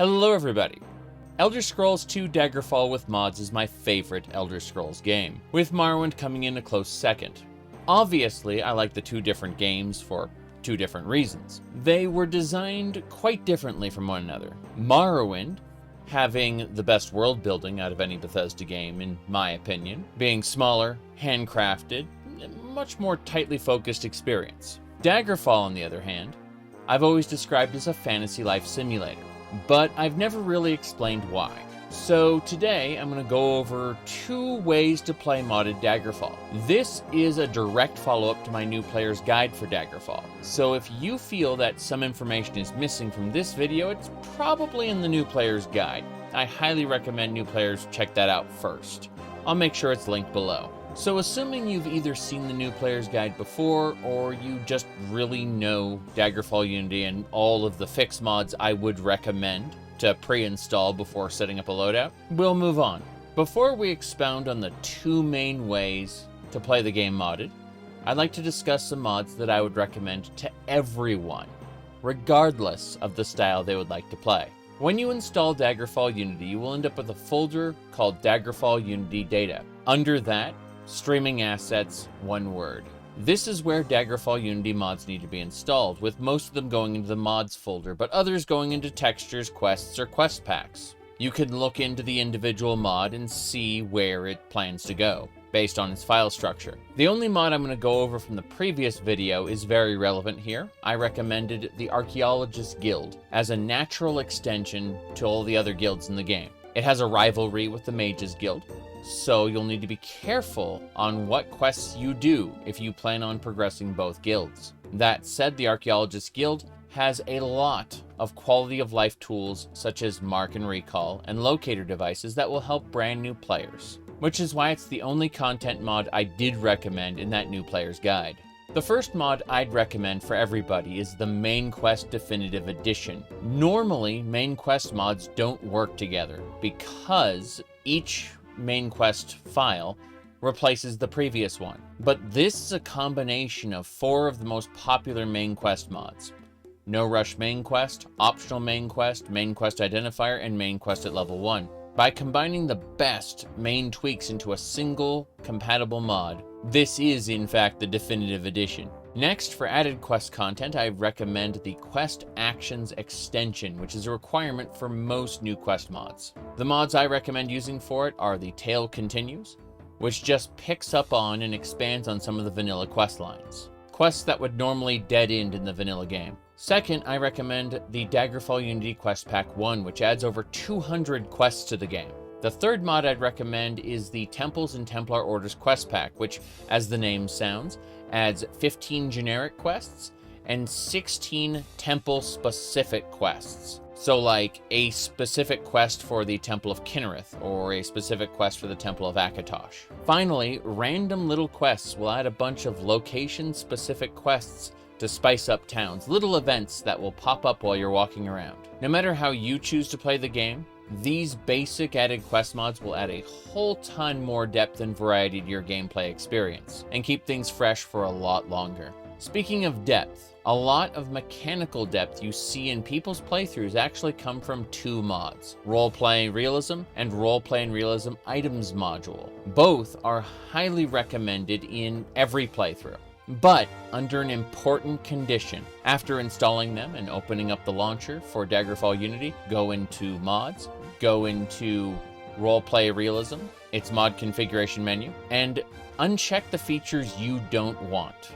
Hello everybody! Elder Scrolls II Daggerfall with mods is my favorite Elder Scrolls game, with Morrowind coming in a close second. Obviously, I like the two different games for two different reasons. They were designed quite differently from one another. Morrowind, having the best world building out of any Bethesda game in my opinion, being smaller, handcrafted, much more tightly focused experience. Daggerfall, on the other hand, I've always described as a fantasy life simulator, but I've never really explained why. So today I'm going to go over 2 ways to play modded Daggerfall. This is a direct follow-up to my new player's guide for Daggerfall. So if you feel that some information is missing from this video, it's probably in the new player's guide. I highly recommend new players check that out first. I'll make sure it's linked below. So assuming you've either seen the new player's guide before, or you just really know Daggerfall Unity and all of the fix mods I would recommend to pre-install before setting up a loadout, we'll move on. Before we expound on the 2 main ways to play the game modded, I'd like to discuss some mods that I would recommend to everyone, regardless of the style they would like to play. When you install Daggerfall Unity, you will end up with a folder called Daggerfall Unity Data. Under that, streaming assets, one word. This is where Daggerfall Unity mods need to be installed, with most of them going into the mods folder, but others going into textures, quests, or quest packs. You can look into the individual mod and see where it plans to go, based on its file structure. The only mod I'm going to go over from the previous video is very relevant here. I recommended the Archaeologist Guild as a natural extension to all the other guilds in the game. It has a rivalry with the Mages Guild, so you'll need to be careful on what quests you do if you plan on progressing both guilds. That said, the Archaeologist Guild has a lot of quality of life tools such as mark and recall and locator devices that will help brand new players, which is why it's the only content mod I did recommend in that new player's guide. The first mod I'd recommend for everybody is the Main Quest Definitive Edition. Normally, main quest mods don't work together because each main quest file replaces the previous one. But this is a combination of 4 of the most popular main quest mods: No Rush Main Quest, Optional Main Quest Identifier, and Main Quest at Level 1. By combining the best main tweaks into a single compatible mod, this is in fact the definitive edition. Next, for added quest content, I recommend the Quest Actions extension, which is a requirement for most new quest mods. The mods I recommend using for it are the Tale Continues, which just picks up on and expands on some of the vanilla quest lines, quests that would normally dead end in the vanilla game. Second, I recommend the Daggerfall Unity Quest Pack 1, which adds over 200 quests to the game. The third mod I'd recommend is the Temples and Templar Orders Quest Pack, which, as the name sounds, adds 15 generic quests and 16 temple-specific quests. So like a specific quest for the Temple of Kinnereth, or a specific quest for the Temple of Akatosh. Finally, random little quests will add a bunch of location-specific quests to spice up towns, little events that will pop up while you're walking around. No matter how you choose to play the game, these basic added quest mods will add a whole ton more depth and variety to your gameplay experience, and keep things fresh for a lot longer. Speaking of depth, a lot of mechanical depth you see in people's playthroughs actually come from 2 mods, Roleplay Realism and Roleplay and Realism Items module. Both are highly recommended in every playthrough, but under an important condition. After installing them and opening up the launcher for Daggerfall Unity, go into Mods, go into Roleplay Realism, its mod configuration menu, and uncheck the features you don't want.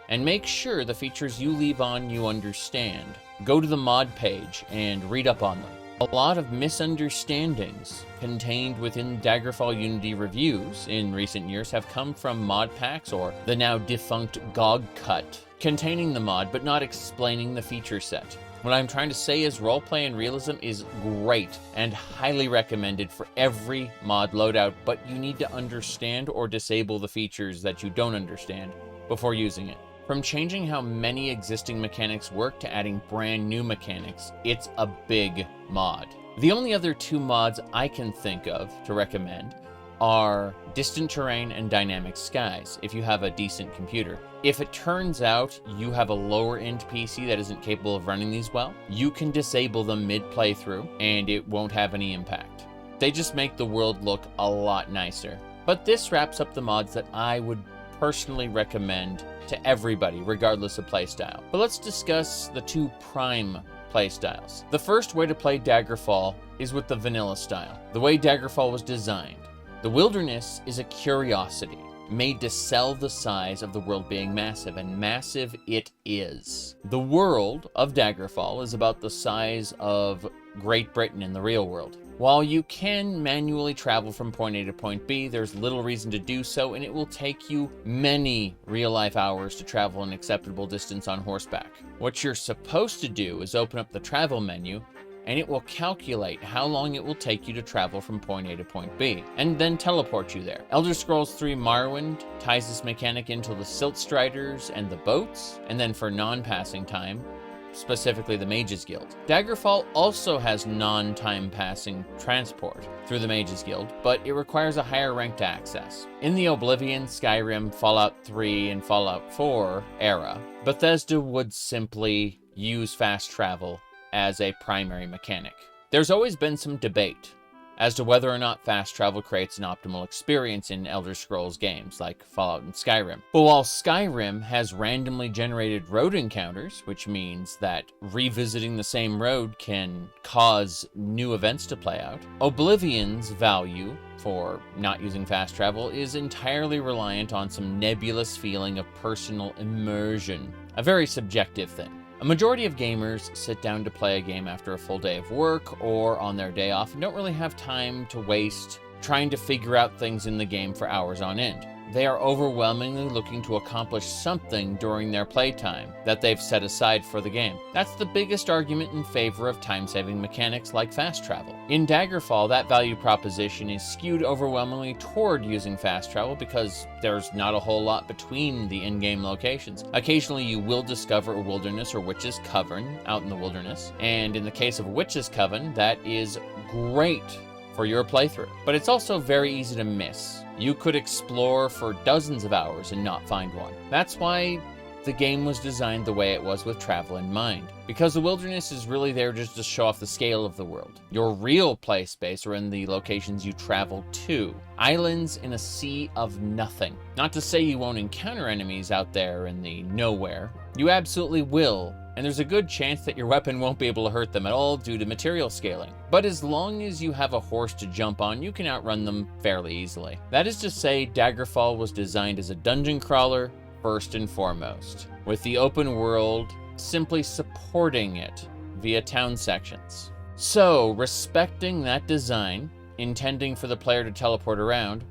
And make sure the features you leave on you understand. Go to the mod page and read up on them. A lot of misunderstandings contained within Daggerfall Unity reviews in recent years have come from mod packs or the now defunct GOG cut, containing the mod but not explaining the feature set. What I'm trying to say is Roleplay and Realism is great and highly recommended for every mod loadout, but you need to understand or disable the features that you don't understand before using it. From changing how many existing mechanics work to adding brand new mechanics, it's a big mod. The only other 2 mods I can think of to recommend are distant terrain and dynamic skies, if you have a decent computer. If it turns out you have a lower-end PC that isn't capable of running these well, you can disable them mid-playthrough, and it won't have any impact. They just make the world look a lot nicer. But this wraps up the mods that I would personally recommend to everybody, regardless of playstyle. But let's discuss the two prime playstyles. The first way to play Daggerfall is with the vanilla style, the way Daggerfall was designed. The wilderness is a curiosity, made to sell the size of the world being massive, and massive it is. The world of Daggerfall is about the size of Great Britain in the real world. While you can manually travel from point A to point B, there's little reason to do so, and it will take you many real-life hours to travel an acceptable distance on horseback. What you're supposed to do is open up the travel menu, and it will calculate how long it will take you to travel from point A to point B, and then teleport you there. Elder Scrolls 3 Morrowind ties this mechanic into the Silt Striders and the boats, and then for non-passing time, specifically the Mages Guild. Daggerfall also has non-time passing transport through the Mages Guild, but it requires a higher rank to access. In the Oblivion, Skyrim, Fallout 3, and Fallout 4 era, Bethesda would simply use fast travel as a primary mechanic. There's always been some debate as to whether or not fast travel creates an optimal experience in Elder Scrolls games like Fallout and Skyrim. But while Skyrim has randomly generated road encounters, which means that revisiting the same road can cause new events to play out, Oblivion's value for not using fast travel is entirely reliant on some nebulous feeling of personal immersion, a very subjective thing. A majority of gamers sit down to play a game after a full day of work or on their day off and don't really have time to waste trying to figure out things in the game for hours on end. They are overwhelmingly looking to accomplish something during their playtime that they've set aside for the game. That's the biggest argument in favor of time-saving mechanics like fast travel. In Daggerfall, that value proposition is skewed overwhelmingly toward using fast travel because there's not a whole lot between the in-game locations. Occasionally you will discover a wilderness or witch's coven out in the wilderness, and in the case of a witch's coven, that is great for your playthrough. But it's also very easy to miss. You could explore for dozens of hours and not find one. That's why the game was designed the way it was with travel in mind. Because the wilderness is really there just to show off the scale of the world. Your real play space are in the locations you travel to. Islands in a sea of nothing. Not to say you won't encounter enemies out there in the nowhere. You absolutely will. And there's a good chance that your weapon won't be able to hurt them at all due to material scaling. But as long as you have a horse to jump on, you can outrun them fairly easily. That is to say, Daggerfall was designed as a dungeon crawler first and foremost, with the open world simply supporting it via town sections. So, respecting that design, intending for the player to teleport around,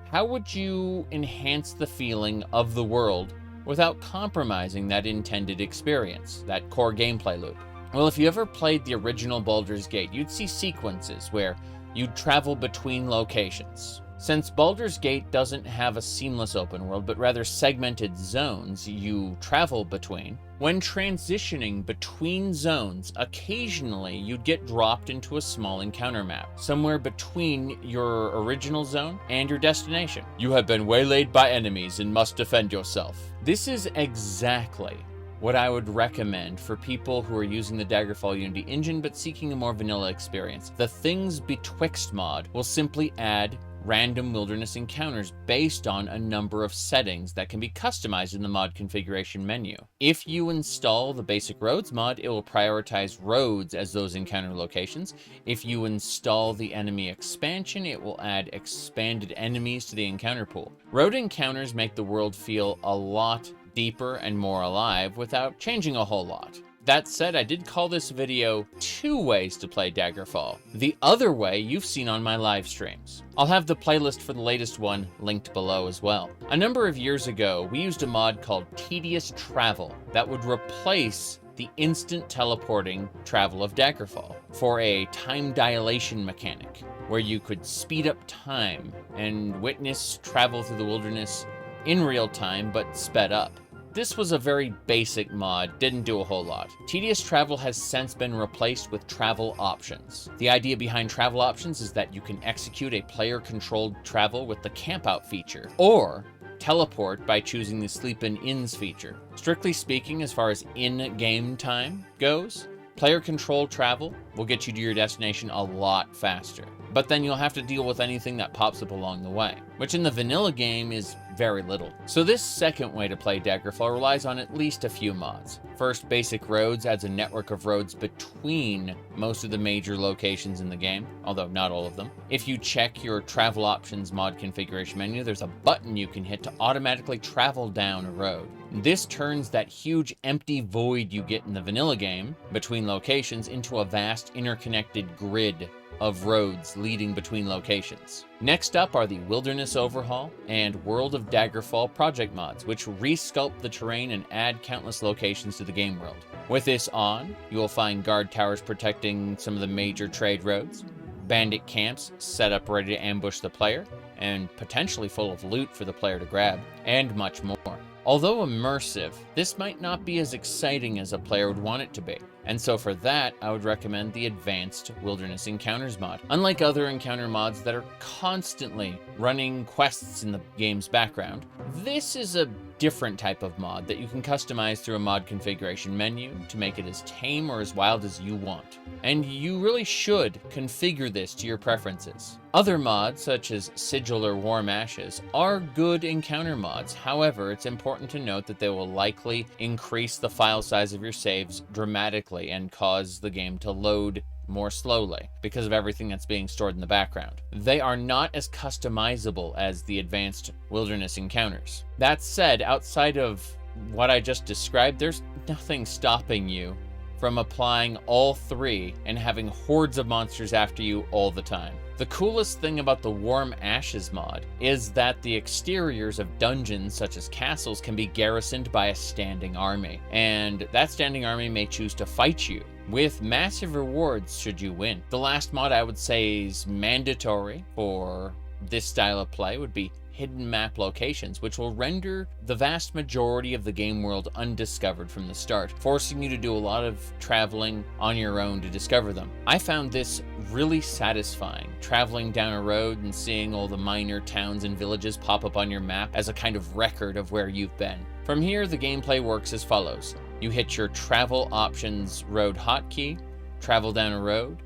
how would you enhance the feeling of the world without compromising that intended experience, that core gameplay loop? Well, if you ever played the original Baldur's Gate, you'd see sequences where you'd travel between locations. Since Baldur's Gate doesn't have a seamless open world, but rather segmented zones you travel between, when transitioning between zones, occasionally you'd get dropped into a small encounter map, somewhere between your original zone and your destination. You have been waylaid by enemies and must defend yourself. This is exactly what I would recommend for people who are using the Daggerfall Unity engine but seeking a more vanilla experience. The Things Betwixt mod will simply add random wilderness encounters based on a number of settings that can be customized in the mod configuration menu. If you install the basic roads mod, it will prioritize roads as those encounter locations. If you install the enemy expansion, it will add expanded enemies to the encounter pool. Road encounters make the world feel a lot deeper and more alive without changing a whole lot. That said, I did call this video 2 ways to play Daggerfall. The other way you've seen on my live streams. I'll have the playlist for the latest one linked below as well. A number of years ago, we used a mod called Tedious Travel that would replace the instant teleporting travel of Daggerfall for a time dilation mechanic, where you could speed up time and witness travel through the wilderness in real time, but sped up. this was a very basic mod, didn't do a whole lot. Tedious travel has since been replaced with travel options. The idea behind travel options is that you can execute a player-controlled travel with the camp-out feature, or teleport by choosing the sleep in inns feature. Strictly speaking, as far as in-game time goes, player-controlled travel will get you to your destination a lot faster. But then you'll have to deal with anything that pops up along the way, which in the vanilla game is very little. So this second way to play Daggerfall relies on at least a few mods. First, Basic Roads adds a network of roads between most of the major locations in the game, although not all of them. If you check your travel options mod configuration menu, there's a button you can hit to automatically travel down a road. This turns that huge empty void you get in the vanilla game between locations into a vast interconnected grid of roads leading between locations. Next up are the Wilderness Overhaul and World of Daggerfall project mods, which resculpt the terrain and add countless locations to the game world. With this on, you will find guard towers protecting some of the major trade roads, bandit camps set up ready to ambush the player, and potentially full of loot for the player to grab, and much more. Although immersive, this might not be as exciting as a player would want it to be. And so for that, I would recommend the Advanced Wilderness Encounters mod. Unlike other encounter mods that are constantly running quests in the game's background, this is a different type of mod that you can customize through a mod configuration menu to make it as tame or as wild as you want. And you really should configure this to your preferences. Other mods, such as Sigil or Warm Ashes, are good encounter mods. However, it's important to note that they will likely increase the file size of your saves dramatically and cause the game to load more slowly because of everything that's being stored in the background. They are not as customizable as the Advanced Wilderness Encounters. That said, outside of what I just described, there's nothing stopping you from applying all three and having hordes of monsters after you all the time. The coolest thing about the Warm Ashes mod is that the exteriors of dungeons such as castles can be garrisoned by a standing army, and that standing army may choose to fight you, with massive rewards should you win. The last mod I would say is mandatory for this style of play would be hidden map locations, which will render the vast majority of the game world undiscovered from the start, forcing you to do a lot of traveling on your own to discover them. I found this really satisfying, traveling down a road and seeing all the minor towns and villages pop up on your map as a kind of record of where you've been. From here, the gameplay works as follows. You hit your travel options road hotkey, travel down a road,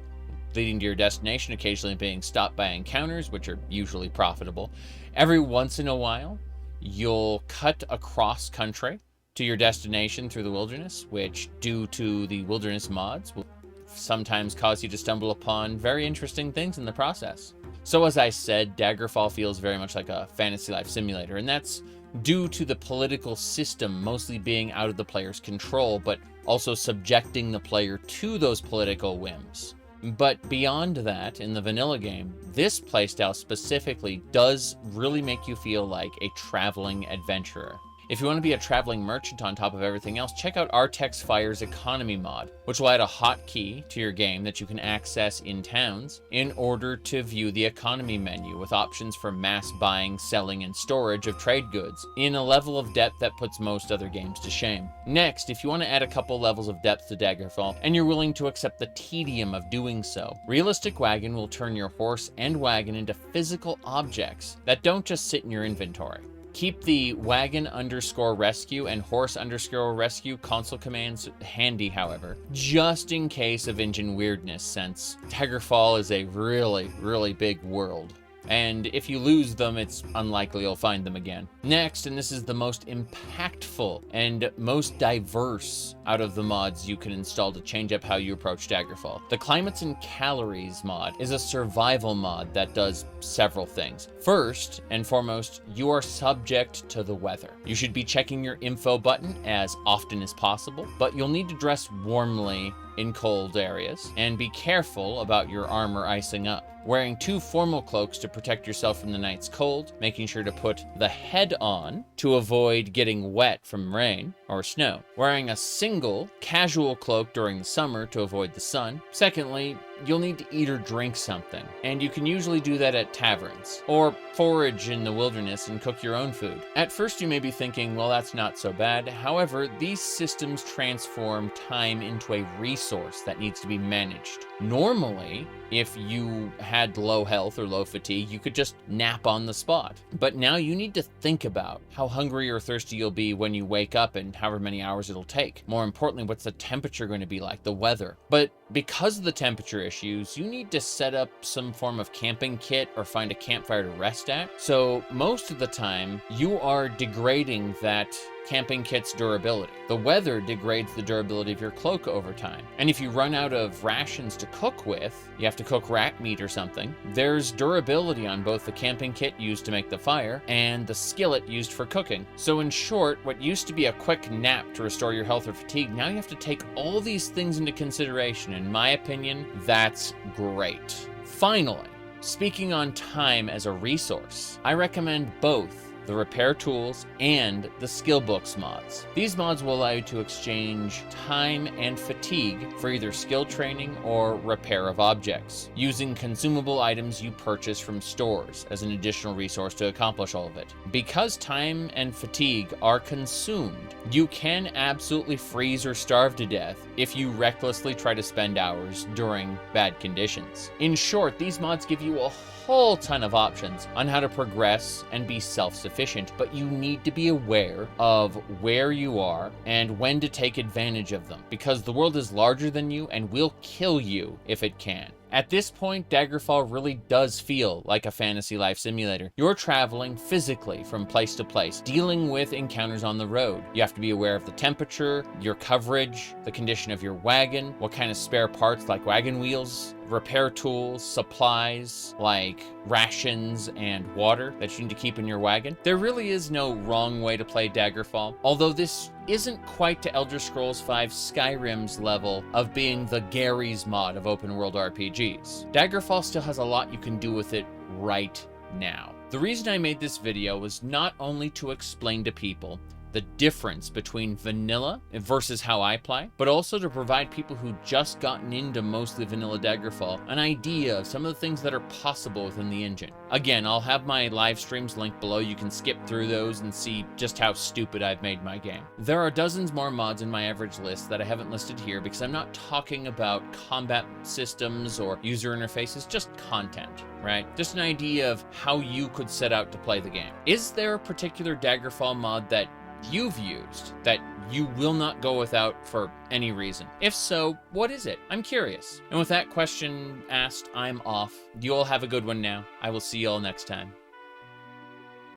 leading to your destination, occasionally being stopped by encounters, which are usually profitable. Every once in a while, you'll cut across country to your destination through the wilderness, which, due to the wilderness mods, will sometimes cause you to stumble upon very interesting things in the process. So as I said, Daggerfall feels very much like a fantasy life simulator, and that's due to the political system mostly being out of the player's control, but also subjecting the player to those political whims. But beyond that, in the vanilla game, this playstyle specifically does really make you feel like a traveling adventurer. If you want to be a traveling merchant on top of everything else, check out Artex Fire's Economy mod, which will add a hotkey to your game that you can access in towns in order to view the economy menu with options for mass buying, selling, and storage of trade goods in a level of depth that puts most other games to shame. Next, if you want to add a couple levels of depth to Daggerfall, and you're willing to accept the tedium of doing so, Realistic Wagon will turn your horse and wagon into physical objects that don't just sit in your inventory. Keep the wagon_rescue and horse_rescue console commands handy, however, just in case of engine weirdness, since Daggerfall is a really big world. And if you lose them, it's unlikely you'll find them again. Next, and this is the most impactful and most diverse out of the mods you can install to change up how you approach Daggerfall. The Climates and Calories mod is a survival mod that does several things. First and foremost, you are subject to the weather. You should be checking your info button as often as possible, but you'll need to dress warmly in cold areas, and be careful about your armor icing up. Wearing 2 formal cloaks to protect yourself from the night's cold, making sure to put the head on to avoid getting wet from rain or snow. Wearing a single casual cloak during the summer to avoid the sun. Secondly, you'll need to eat or drink something, and you can usually do that at taverns, or forage in the wilderness and cook your own food. At first you may be thinking, well, that's not so bad. However, these systems transform time into a resource that needs to be managed. Normally, if you had low health or low fatigue, you could just nap on the spot. But now you need to think about how hungry or thirsty you'll be when you wake up and however many hours it'll take. More importantly, what's the temperature going to be like, the weather. But because of the temperature issues, you need to set up some form of camping kit or find a campfire to rest at. So most of the time, you are degrading that camping kit's durability. The weather degrades the durability of your cloak over time. And if you run out of rations to cook with, you have to cook rat meat or something, there's durability on both the camping kit used to make the fire and the skillet used for cooking. So in short, what used to be a quick nap to restore your health or fatigue, now you have to take all these things into consideration. In my opinion, that's great. Finally, speaking on time as a resource, I recommend both the repair tools and the skill books mods. These mods will allow you to exchange time and fatigue for either skill training or repair of objects, using consumable items you purchase from stores as an additional resource to accomplish all of it. Because time and fatigue are consumed, you can absolutely freeze or starve to death if you recklessly try to spend hours during bad conditions. In short, these mods give you a whole ton of options on how to progress and be self-sufficient, but you need to be aware of where you are and when to take advantage of them, because the world is larger than you and will kill you if it can. At this point, Daggerfall really does feel like a fantasy life simulator. You're traveling physically from place to place, dealing with encounters on the road. You have to be aware of the temperature, your coverage, the condition of your wagon, what kind of spare parts like wagon wheels, repair tools, supplies like rations and water that you need to keep in your wagon. There really is no wrong way to play Daggerfall, although this isn't quite to Elder Scrolls V Skyrim's level of being the Gary's mod of open world RPGs. Daggerfall still has a lot you can do with it right now. The reason I made this video was not only to explain to people the difference between vanilla versus how I play, but also to provide people who just gotten into mostly vanilla Daggerfall an idea of some of the things that are possible within the engine. Again, I'll have my live streams linked below. You can skip through those and see just how stupid I've made my game. There are dozens more mods in my average list that I haven't listed here because I'm not talking about combat systems or user interfaces, just content, right? Just an idea of how you could set out to play the game. Is there a particular Daggerfall mod that you've used that you will not go without for any reason? If so, what is it? I'm curious. And with that question asked, I'm off. You all have a good one now. I will see you all next time.